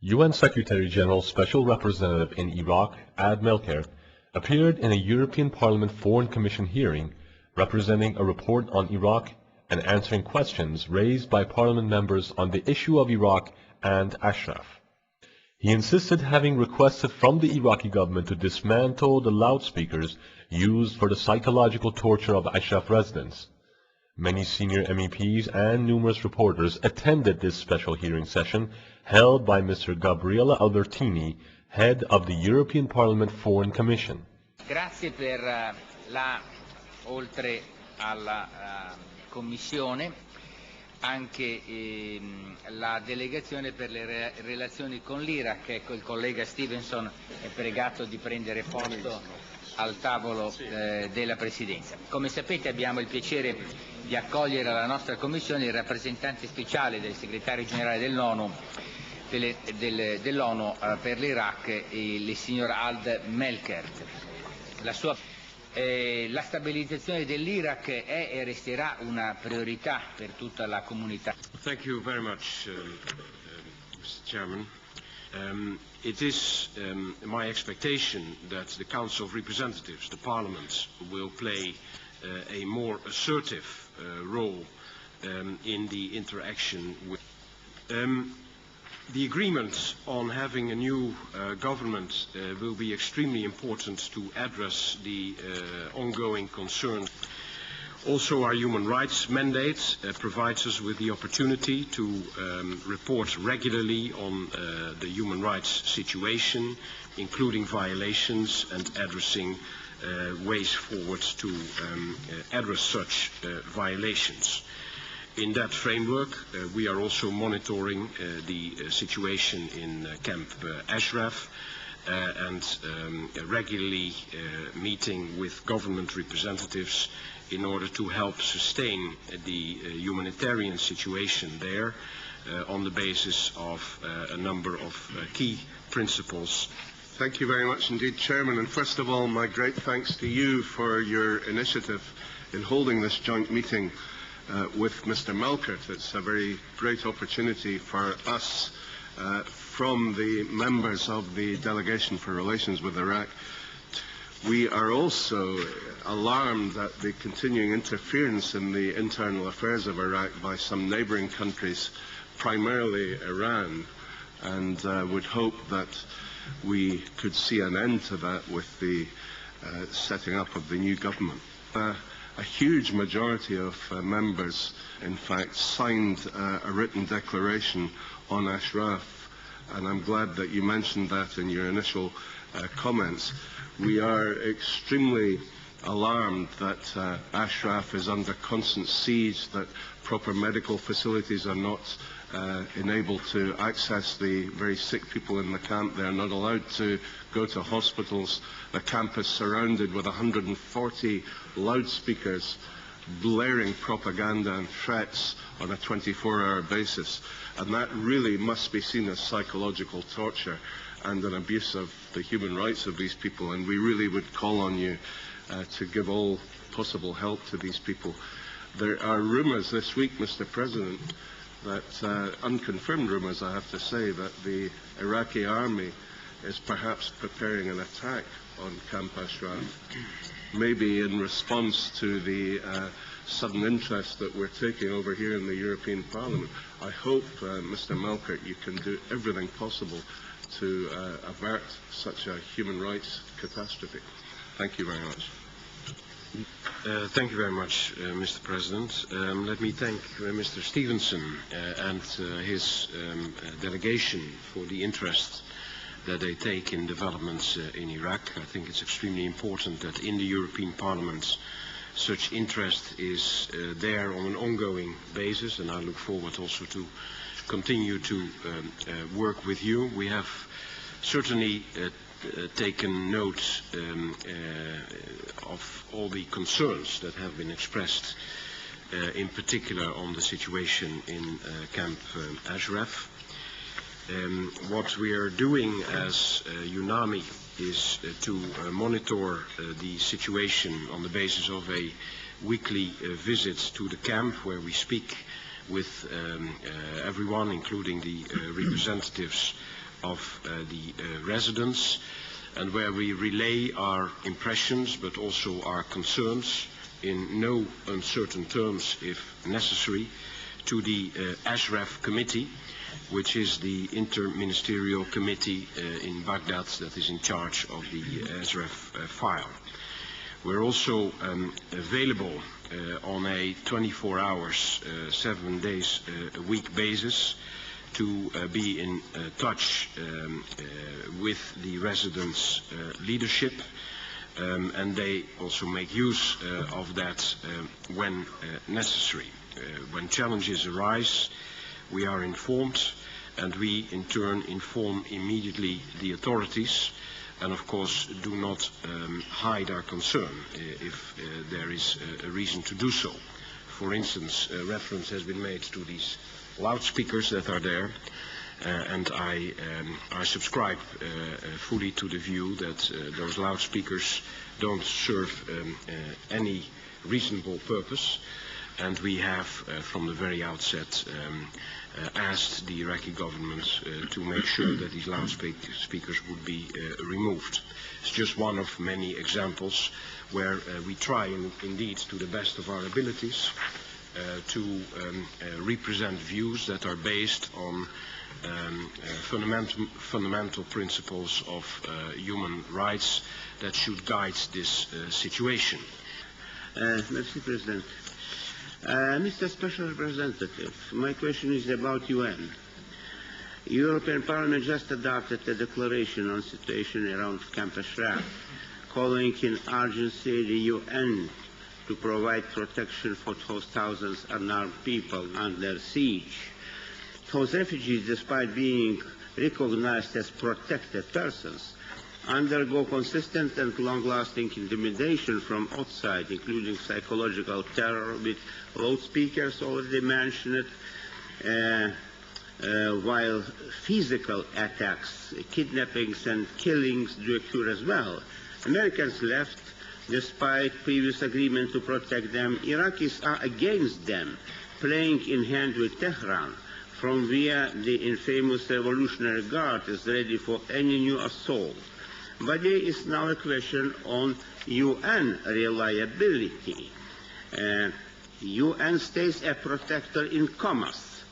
UN Secretary-General Special Representative in Iraq, Ad Melker, appeared in a European Parliament Foreign Commission hearing representing a report on Iraq and answering questions raised by Parliament members on the issue of Iraq and Ashraf. He insisted, having requested from the Iraqi government to dismantle the loudspeakers used for the psychological torture of Ashraf residents. Many senior MEPs and numerous reporters attended this special hearing session held by Mr. Gabriele Albertini, head of the European Parliament Foreign Commission. Grazie per oltre alla Commissione, anche la delegazione per le relazioni con l'Iraq. Ecco, il collega Stevenson è pregato di prendere posto al tavolo della Presidenza. Come sapete, abbiamo il piacere di accogliere alla nostra Commissione il rappresentante speciale del segretario generale dell'ONU per l'Iraq, il signor Ad Melkert. La stabilizzazione dell'Iraq è e resterà una priorità per tutta la comunità. Thank you very much, Mr. Chairman. It is my expectation that the Council of Representatives, the Parliament, will play a more assertive role in the interaction with. The agreement on having a new government will be extremely important to address the ongoing concerns. Also, our human rights mandate provides us with the opportunity to report regularly on the human rights situation, including violations and addressing ways forward to address such violations. In that framework, we are also monitoring the situation in Camp Ashraf and regularly meeting with government representatives in order to help sustain the humanitarian situation there on the basis of a number of key principles. Thank you very much indeed, Chairman. And first of all, my great thanks to you for your initiative in holding this joint meeting with Mr. Melkert. It's a very great opportunity for us from the members of the Delegation for Relations with Iraq. We are also alarmed at the continuing interference in the internal affairs of Iraq by some neighbouring countries, primarily Iran, and would hope that we could see an end to that with the setting up of the new government. A huge majority of members, in fact, signed a written declaration on Ashraf, and I'm glad that you mentioned that in your initial comments. We are extremely alarmed that Ashraf is under constant siege, that proper medical facilities are not enabled to access the very sick people in the camp. They are not allowed to go to hospitals. The camp is surrounded with 140 loudspeakers blaring propaganda and threats on a 24-hour basis. And that really must be seen as psychological torture and an abuse of the human rights of these people. And we really would call on you to give all possible help to these people. There are rumours this week, Mr. President, that unconfirmed rumours, I have to say, that the Iraqi army is perhaps preparing an attack on Camp Ashraf, maybe in response to the sudden interest that we're taking over here in the European Parliament. I hope, Mr. Melkert, you can do everything possible to avert such a human rights catastrophe. Thank you very much. Thank you very much, Mr. President. Let me thank Mr. Stevenson and his delegation for the interest that they take in developments in Iraq. I think it's extremely important that in the European Parliament such interest is there on an ongoing basis, and I look forward also to continue to work with you. We have certainly taken note of all the concerns that have been expressed, in particular on the situation in Camp Ashraf. What we are doing as UNAMI is to monitor the situation on the basis of a weekly visit to the camp, where we speak with everyone, including the representatives of the residents, and where we relay our impressions but also our concerns in no uncertain terms, if necessary, to the Ashraf Committee, which is the inter-ministerial committee in Baghdad that is in charge of the Ashraf file. We're also available on a 24 hours, 7 days a week basis to be in touch with the residents' leadership, and they also make use of that when necessary. When challenges arise, we are informed, and we in turn inform immediately the authorities, and of course do not hide our concern if there is a reason to do so. For instance, reference has been made to these loudspeakers that are there, and I subscribe fully to the view that those loudspeakers don't serve any reasonable purpose, and we have from the very outset asked the Iraqi government to make sure that these loudspeakers would be removed. It's just one of many examples where we try indeed to the best of our abilities to represent views that are based on fundamental principles of human rights that should guide this situation. Mr. President. Mr. Special Representative, my question is about UN. European Parliament just adopted a declaration on situation around Camp Ashraf, calling in urgency the UN to provide protection for those thousands of unarmed people under siege. Those refugees, despite being recognized as protected persons, undergo consistent and long-lasting intimidation from outside, including psychological terror with loudspeakers already mentioned, while physical attacks, kidnappings and killings do occur as well. Americans left despite previous agreement to protect them. Iraqis are against them, playing in hand with Tehran, from where the infamous Revolutionary Guard is ready for any new assault. But there is now a question on UN reliability. UN stays a protector in commerce.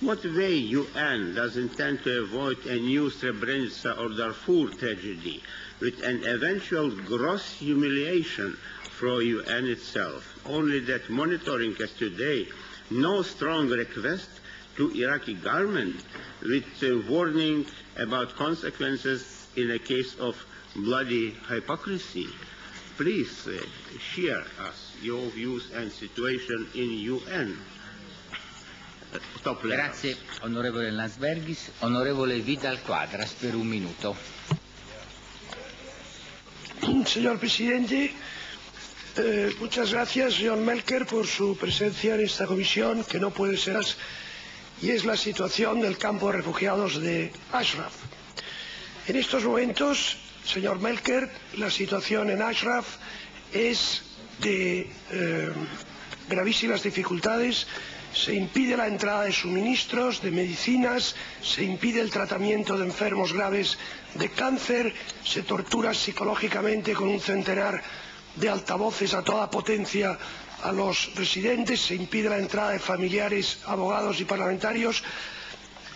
What way UN does intend to avoid a new Srebrenica or Darfur tragedy with an eventual gross humiliation for UN itself? Only that monitoring as today, no strong request to Iraqi government with warning about consequences in a case of bloody hypocrisy. Please share us your views and situation in UN. Grazie onorevole Landsbergis. Onorevole Vidal Quadras per un minuto. Señor presidente, muchas gracias, señor Melker, por su presencia en esta comisión, que no puede ser más, y es la situación del campo de refugiados de Ashraf. En estos momentos, señor Melker, la situación en Ashraf es de gravísimas dificultades. Se impide la entrada de suministros, de medicinas, se impide el tratamiento de enfermos graves de cáncer, se tortura psicológicamente con un centenar de altavoces a toda potencia a los residentes, se impide la entrada de familiares, abogados y parlamentarios,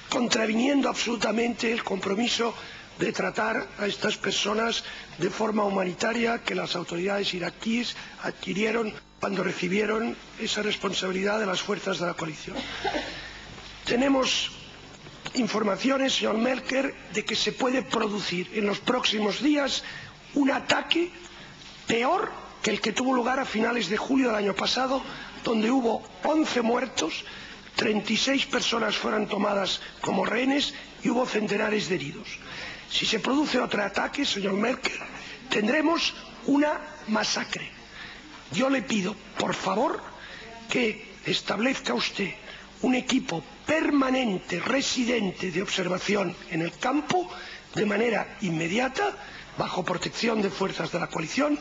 contraviniendo absolutamente el compromiso de tratar a estas personas de forma humanitaria que las autoridades iraquíes adquirieron cuando recibieron esa responsabilidad de las fuerzas de la coalición. Tenemos informaciones, señor Melker, de que se puede producir en los próximos días un ataque peor que el que tuvo lugar a finales de julio del año pasado, donde hubo 11 muertos, 36 personas fueron tomadas como rehenes y hubo centenares de heridos. Si se produce otro ataque, señor Melker, tendremos una masacre. Yo le pido, por favor, que establezca usted un equipo permanente, residente de observación en el campo, de manera inmediata, bajo protección de fuerzas de la coalición.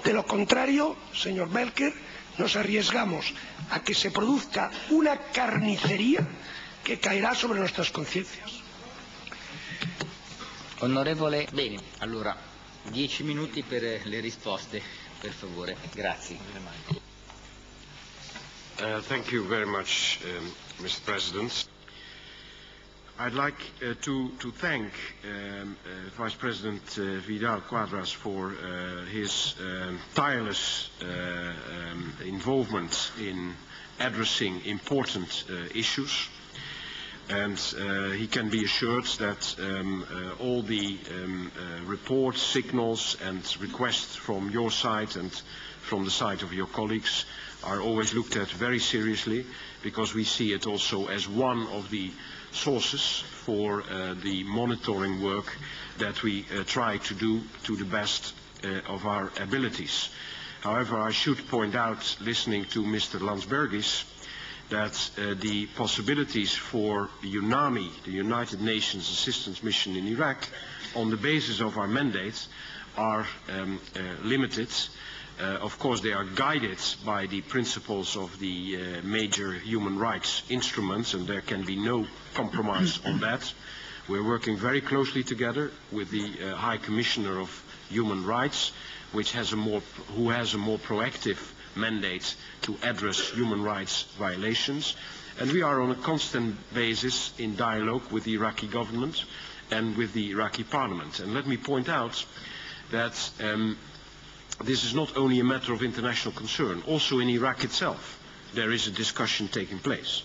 De lo contrario, señor Melker, nos arriesgamos a que se produzca una carnicería que caerá sobre nuestras conciencias. Onorevole, bene, allora 10 minuti per le risposte, per favore. Grazie. Thank you very much, Mr. President. I'd like to thank Vice President Vidal Quadras for his tireless involvement in addressing important issues. And he can be assured that all the reports, signals and requests from your side and from the side of your colleagues are always looked at very seriously, because we see it also as one of the sources for the monitoring work that we try to do to the best of our abilities. However, I should point out, listening to Mr. Landsbergis, that the possibilities for UNAMI, the United Nations Assistance Mission in Iraq, on the basis of our mandate, are limited. Of course, they are guided by the principles of the major human rights instruments, and there can be no compromise on that. We're working very closely together with the High Commissioner of Human Rights, who has a more proactive mandate to address human rights violations. And we are on a constant basis in dialogue with the Iraqi government and with the Iraqi parliament. And let me point out that this is not only a matter of international concern. Also in Iraq itself there is a discussion taking place.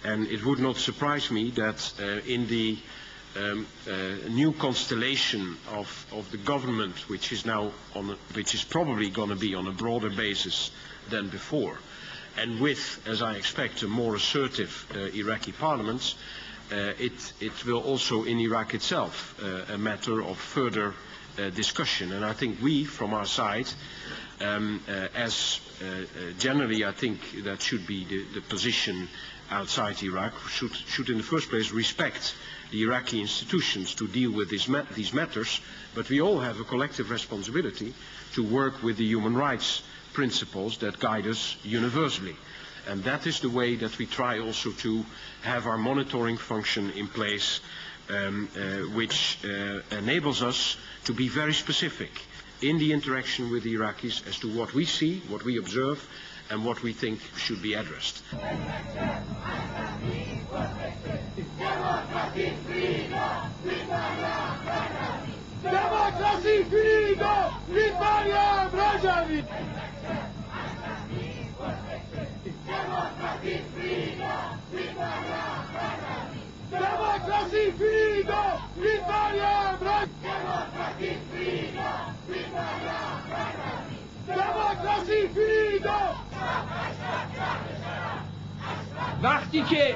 And it would not surprise me that in the new constellation of the government, which is probably going to be on a broader basis than before, and with, as I expect, a more assertive Iraqi parliament, it will also in Iraq itself a matter of further discussion. And I think we, from our side, generally I think that should be the position outside Iraq, should in the first place respect the Iraqi institutions to deal with these matters, but we all have a collective responsibility to work with the human rights principles that guide us universally. And that is the way that we try also to have our monitoring function in place, which enables us to be very specific in the interaction with the Iraqis as to what we see, what we observe, and what we think should be addressed. Democracy, freedom, Lithuania, Brazzaville. Democracy, freedom, Lithuania, Brazzaville. Democracy, freedom, Lithuania, Brazzaville. Democracy, freedom, Lithuania, Brazzaville. Democracy, freedom. وقتی که